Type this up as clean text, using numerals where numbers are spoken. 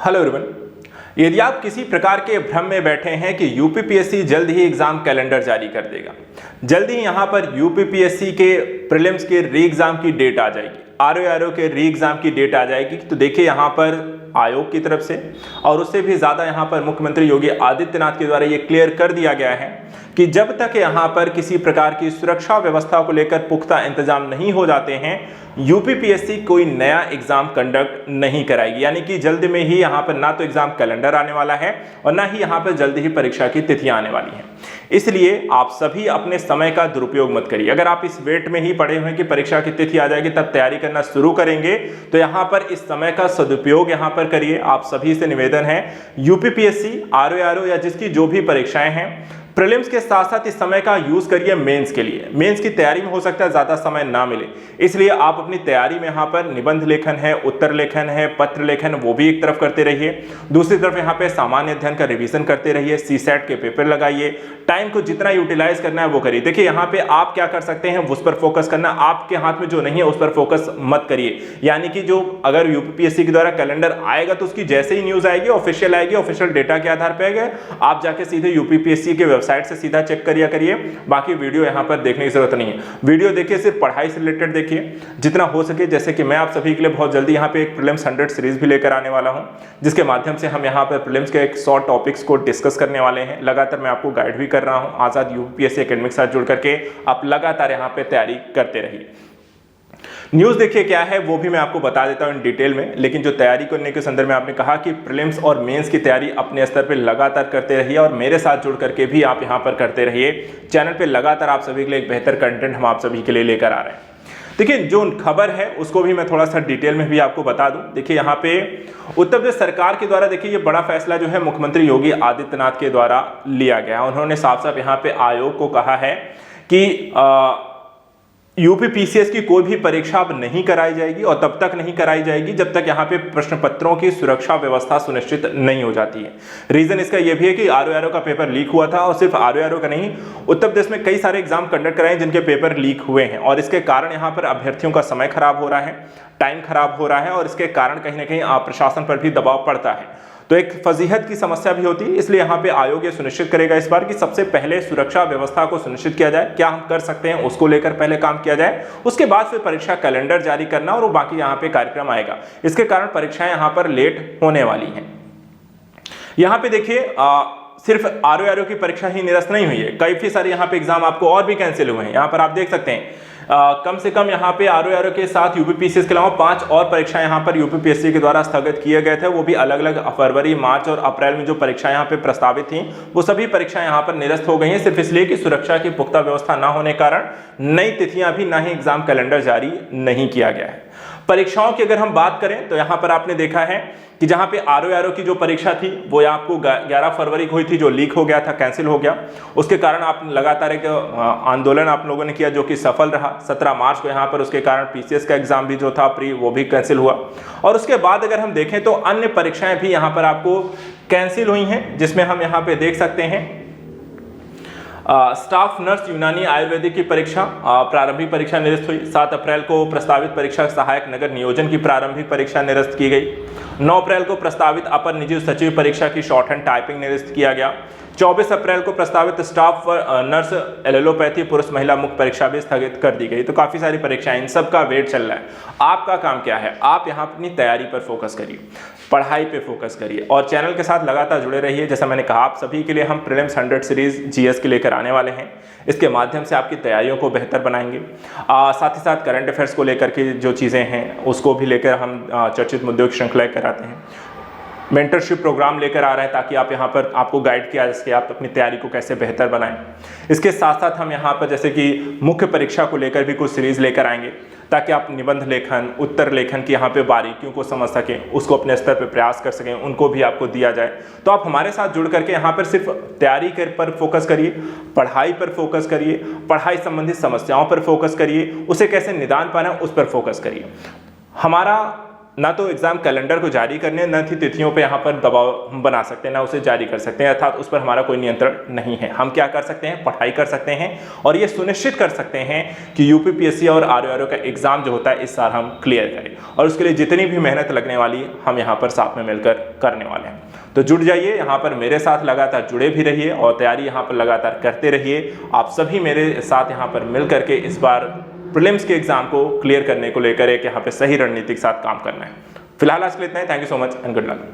Hello everyone. यदि आप किसी प्रकार के भ्रम में बैठे हैं कि यूपीपीएससी जल्द ही एग्जाम कैलेंडर जारी कर देगा, जल्द ही यहां पर यूपीपीएससी के प्रीलिम्स के री एग्जाम की डेट आ जाएगी, आरओ के री एग्जाम की डेट आ जाएगी, तो देखिए यहां पर आयोग की तरफ से और उससे भी ज्यादा यहां पर मुख्यमंत्री योगी आदित्यनाथ के द्वारा यह क्लियर कर दिया गया है कि जब तक यहां पर किसी प्रकार की सुरक्षा व्यवस्था को लेकर पुख्ता इंतजाम नहीं हो जाते हैं, यूपीपीएससी कोई नया एग्जाम कंडक्ट नहीं कराएगी। यानी कि जल्द में ही यहां पर ना तो एग्जाम कैलेंडर आने वाला है और ना ही यहां पर जल्द ही परीक्षा की तिथियां आने वाली हैं। इसलिए आप सभी अपने समय का दुरुपयोग मत करिए। अगर आप इस वेट में ही पड़े हुए हैं कि परीक्षा की तिथि आ जाएगी तब तैयारी करना शुरू करेंगे, तो यहां पर इस समय का सदुपयोग यहां पर करिए। आप सभी से निवेदन है, यूपीपीएससी, आरओ या जिसकी जो भी परीक्षाएं हैं, प्रीलिम्स के साथ साथ इस समय का यूज करिए मेंस के लिए। मेंस की तैयारी में हो सकता है ज्यादा समय ना मिले, इसलिए आप अपनी तैयारी में यहाँ पर निबंध लेखन है, उत्तर लेखन है, पत्र लेखन, वो भी एक तरफ करते रहिए। दूसरी तरफ यहाँ पे सामान्य अध्ययन का रिवीजन करते रहिए, सीसैट के पेपर लगाइए, टाइम को जितना यूटिलाइज करना है वो करिए। देखिए यहाँ पे आप क्या कर सकते हैं उस पर फोकस करना, आपके हाथ में जो नहीं है उस पर फोकस मत करिए। यानी कि जो अगर यूपीपीएससी के द्वारा कैलेंडर आएगा तो उसकी जैसे ही न्यूज आएगी, ऑफिशियल आएगी, ऑफिशियल डेटा के आधार पर आएगा, आप जाके सीधे यूपीपीएससी के वेबसाइट से सीधा चेक करिए। बाकी वीडियो यहां पर देखने की जरूरत नहीं है। वीडियो देखिए, सिर्फ पढ़ाई से रिलेटेड देखिए जितना हो सके। जैसे कि मैं आप सभी के लिए बहुत जल्दी यहां पे एक प्रीलिम्स 100 सीरीज भी लेकर आने वाला हूं, जिसके माध्यम से हम यहां पर प्रीलिम्स के एक 100 टॉपिक्स को डिस्कस करने वाले हैं। लगातार मैं आपको गाइड भी कर रहा हूं। आजाद यूपीएससी एकेडमी के साथ जुड़ करके आप लगातार यहां पे तैयारी करते रहिए। न्यूज देखिए क्या है वो भी मैं आपको बता देता हूं इन डिटेल में, लेकिन जो तैयारी करने के संदर्भ में आपने कहा कि प्रीलिम्स और मेंस की तैयारी अपने स्तर पे लगातार करते रहिए और मेरे साथ जुड़ करके भी आप यहां पर करते रहिए। चैनल पे लगातार आप सभी के लिए एक बेहतर कंटेंट हम आप सभी के लिए लेकर आ रहे हैं। देखिए जो खबर है उसको भी मैं थोड़ा सा डिटेल में भी आपको बता दूं। देखिए यहाँ पे उत्तर प्रदेश सरकार के द्वारा देखिए ये बड़ा फैसला जो है मुख्यमंत्री योगी आदित्यनाथ के द्वारा लिया गया। उन्होंने साफ साफ यहाँ पे आयोग को कहा है कि यूपीपीसीएस की कोई भी परीक्षा अब नहीं कराई जाएगी और तब तक नहीं कराई जाएगी जब तक यहाँ पे प्रश्न पत्रों की सुरक्षा व्यवस्था सुनिश्चित नहीं हो जाती है। रीजन इसका यह भी है कि आरओ का पेपर लीक हुआ था और सिर्फ आरओ का नहीं, उत्तर प्रदेश में कई सारे एग्जाम कंडक्ट कराए जिनके पेपर लीक हुए हैं और इसके कारण यहाँ पर अभ्यर्थियों का समय खराब हो रहा है, टाइम खराब हो रहा है और इसके कारण कहीं ना कहीं प्रशासन पर भी दबाव पड़ता है। तो एक फजीहत की समस्या भी होती है। इसलिए यहाँ पे आयोग ये सुनिश्चित करेगा इस बार कि सबसे पहले सुरक्षा व्यवस्था को सुनिश्चित किया जाए, क्या हम कर सकते हैं उसको लेकर पहले काम किया जाए, उसके बाद फिर परीक्षा कैलेंडर जारी करना और वो बाकी यहाँ पे कार्यक्रम आएगा। इसके कारण परीक्षाएं यहाँ पर लेट होने वाली हैं। यहाँ पे देखिए सिर्फ आरओ की परीक्षा ही निरस्त नहीं हुई है, काफी सारे यहाँ पे एग्जाम आपको और भी कैंसिल हुए हैं। यहाँ पर आप देख सकते हैं कम से कम यहाँ पे आरओ के साथ यूपीपीसीएस के अलावा 5 और परीक्षाएं यहाँ पर यूपीपीएससी के द्वारा स्थगित किए गए थे। वो भी अलग अलग फरवरी, मार्च और अप्रैल में जो परीक्षाएं यहाँ पे प्रस्तावित थी वो सभी परीक्षाएं यहाँ पर निरस्त हो गई हैं, सिर्फ इसलिए कि सुरक्षा की पुख्ता व्यवस्था ना होने कारण नई तिथियां भी ना ही एग्जाम कैलेंडर जारी नहीं किया गया है। परीक्षाओं की अगर हम बात करें तो यहाँ पर आपने देखा है कि जहां पे आरओ की जो परीक्षा थी वो आपको 11 फरवरी को हुई थी, जो लीक हो गया था, कैंसिल हो गया। उसके कारण आप लगातार एक आंदोलन आप लोगों ने किया जो कि सफल रहा। 17 मार्च को यहाँ पर उसके कारण पीसीएस का एग्जाम भी जो था प्री वो भी कैंसिल हुआ। और उसके बाद अगर हम देखें तो अन्य परीक्षाएं भी यहाँ पर आपको कैंसिल हुई हैं, जिसमें हम यहाँ पे देख सकते हैं स्टाफ नर्स यूनानी आयुर्वेदिक की परीक्षा प्रारंभिक परीक्षा निरस्त हुई। 7 अप्रैल को प्रस्तावित परीक्षा सहायक नगर नियोजन की प्रारंभिक परीक्षा निरस्त की गई। 9 अप्रैल को प्रस्तावित अपर निजी सचिव परीक्षा की शॉर्ट हैंड टाइपिंग निरस्त किया गया। 24 अप्रैल को प्रस्तावित स्टाफ नर्स एलोपैथी पुरुष महिला मुक्त परीक्षा भी स्थगित कर दी गई। तो काफी सारी परीक्षाएं, इन सब का वेट चल रहा है। आपका काम क्या है, आप यहाँ अपनी तैयारी पर फोकस करिए, पढ़ाई पे फोकस करिए और चैनल के साथ लगातार जुड़े रहिए। जैसा मैंने कहा आप सभी के लिए हम प्रीलिम्स 100 सीरीज जीएस के लेकर आने वाले हैं। इसके माध्यम से आपकी तैयारियों को बेहतर बनाएंगे। साथ ही साथ करंट अफेयर्स को लेकर के जो चीज़ें हैं उसको भी लेकर हम चर्चित मुद्दों की श्रृंखला कराते हैं। मेंटरशिप प्रोग्राम लेकर आ रहे हैं ताकि आप यहाँ पर आपको गाइड किया जा सके आप अपनी तैयारी को कैसे बेहतर बनाएं। इसके साथ साथ हम यहाँ पर जैसे कि मुख्य परीक्षा को लेकर भी कुछ सीरीज लेकर आएंगे ताकि आप निबंध लेखन, उत्तर लेखन की यहाँ पे बारीकियों को समझ सकें, उसको अपने स्तर पर प्रयास कर सकें, उनको भी आपको दिया जाए। तो आप हमारे साथ जुड़ करके यहाँ पर सिर्फ तैयारी पर फोकस करिए, पढ़ाई पर फोकस करिए, पढ़ाई संबंधित समस्याओं पर फोकस करिए, उसे कैसे निदान पाना उस पर फोकस करिए। हमारा ना तो एग्जाम कैलेंडर को जारी करने, न ही तिथियों पे यहाँ पर दबाव हम बना सकते हैं, ना उसे जारी कर सकते हैं, अर्थात उस पर हमारा कोई नियंत्रण नहीं है। हम क्या कर सकते हैं, पढ़ाई कर सकते हैं और ये सुनिश्चित कर सकते हैं कि यूपीपीएससी और आरओआरओ का एग्जाम जो होता है इस साल हम क्लियर करें, और उसके लिए जितनी भी मेहनत लगने वाली हम यहाँ पर साथ में मिलकर करने वाले हैं। तो जुड़ जाइए, यहाँ पर मेरे साथ लगातार जुड़े भी रहिए और तैयारी यहाँ पर लगातार करते रहिए। आप सभी मेरे साथ यहाँ पर मिल करके इस बार प्रीलिम्स के एग्जाम को क्लियर करने को लेकर एक यहाँ पे सही रणनीति के साथ काम करना है। फिलहाल आज के लिए इतना ही। Thank you so much and good luck.